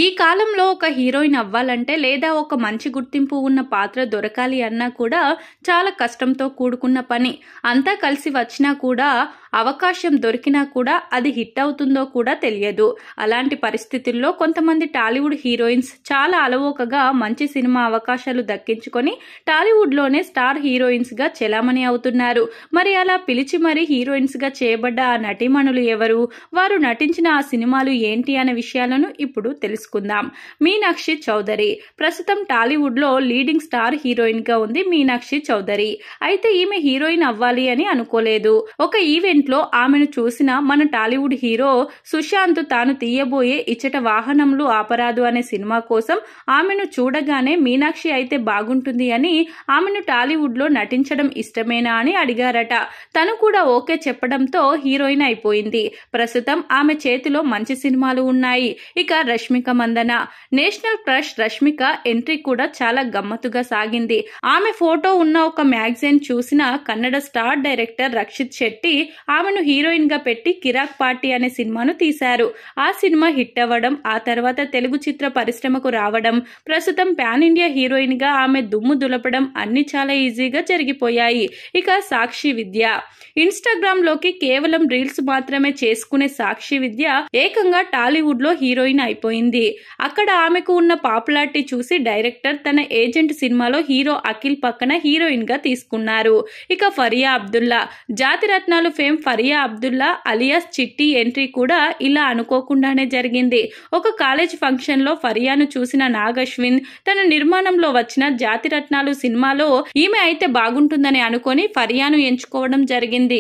ఈ కాలంలో ఒక హీరోయిన్ అవ్వాలంటే లేదా ఒక మంచి గుర్తింపు ఉన్న పాత్ర దొరకాలి అన్నా కూడా చాలా కష్టంతో కూడుకున్న పని. అంతా కలిసి వచ్చినా కూడా అవకాశం దొరికినా కూడా అది హిట్ అవుతుందో కూడా తెలియదు. అలాంటి పరిస్థితుల్లో కొంతమంది టాలీవుడ్ హీరోయిన్స్ చాలా అలవోకగా మంచి సినిమా అవకాశాలు దక్కించుకొని టాలీవుడ్లోనే స్టార్ హీరోయిన్స్ గా చెలామణి అవుతున్నారు. మరి అలా పిలిచి మరీ హీరోయిన్స్ గా చేయబడ్డ ఆ నటీమణులు ఎవరు, వారు నటించిన ఆ సినిమాలు ఏంటి అనే విషయాలను ఇప్పుడు తెలుసుకుందాం. మీనాక్షి చౌదరి ప్రస్తుతం టాలీవుడ్ లో లీడింగ్ స్టార్ హీరోయిన్ గా ఉంది మీనాక్షి చౌదరి. అయితే ఈమె హీరోయిన్ అవ్వాలి అని అనుకోలేదు. ఒక ఈవెంట్ లో ఆమెను చూసిన మన టాలీవుడ్ హీరో సుశాంత్ తాను తీయబోయే ఇచ్చట వాహనములు ఆపరాదు అనే సినిమా కోసం ఆమెను చూడగానే మీనాక్షి అయితే బాగుంటుంది అని ఆమెను టాలీవుడ్ లో నటించడం ఇష్టమేనా అని అడిగారట. తను కూడా ఓకే చెప్పడంతో హీరోయిన్ అయిపోయింది. ప్రస్తుతం ఆమె చేతిలో మంచి సినిమాలు ఉన్నాయి. ఇక Rashmika Mandanna national crush Rashmika entry కూడా చాలా గమ్మత్తుగా సాగింది. ఆమె ఫోటో ఉన్న ఒక మ్యాగజైన్ చూసిన కన్నడ స్టార్ డైరెక్టర్ రక్షిత్ శెట్టి ఆమెను హీరోయిన్ గా పెట్టి కిరాక్ పార్టీ అనే సినిమాను తీశారు. ఆ సినిమా హిట్ అవ్వడం, ఆ తర్వాత తెలుగు చిత్ర పరిశ్రమకు రావడం, ప్రస్తుతం పాన్ ఇండియా హీరోయిన్ గా ఆమె దుమ్ము దులపడం అన్ని చాలా ఈజీగా జరిగిపోయాయి. ఇక సాక్షి విద్య ఇన్స్టాగ్రామ్ లోకి కేవలం రీల్స్ మాత్రమే చేసుకునే సాక్షి విద్య ఏకంగా టాలీవుడ్ లో హీరోయిన్ అయిపోయింది. అక్కడ ఆమెకు ఉన్న పాపులారిటీ చూసి డైరెక్టర్ తన ఏజెంట్ సినిమాలో హీరో అఖిల్ పక్కన హీరోయిన్ గా తీసుకున్నారు. ఇక ఫరియా అబ్దుల్లా జాతిరత్నాలు ఫేమ్ ఫరియా అబ్దుల్లా అలియాస్ చిట్టి ఎంట్రీ కూడా ఇలా అనుకోకుండానే జరిగింది. ఒక కాలేజ్ ఫంక్షన్ లో ఫరియాను చూసిన నాగ్ అశ్విన్ తన నిర్మాణంలో వచ్చిన జాతిరత్నాలు సినిమాలో ఈమె అయితే బాగుంటుందని అనుకొని ఫరియాను ఎంచుకోవడం జరిగింది.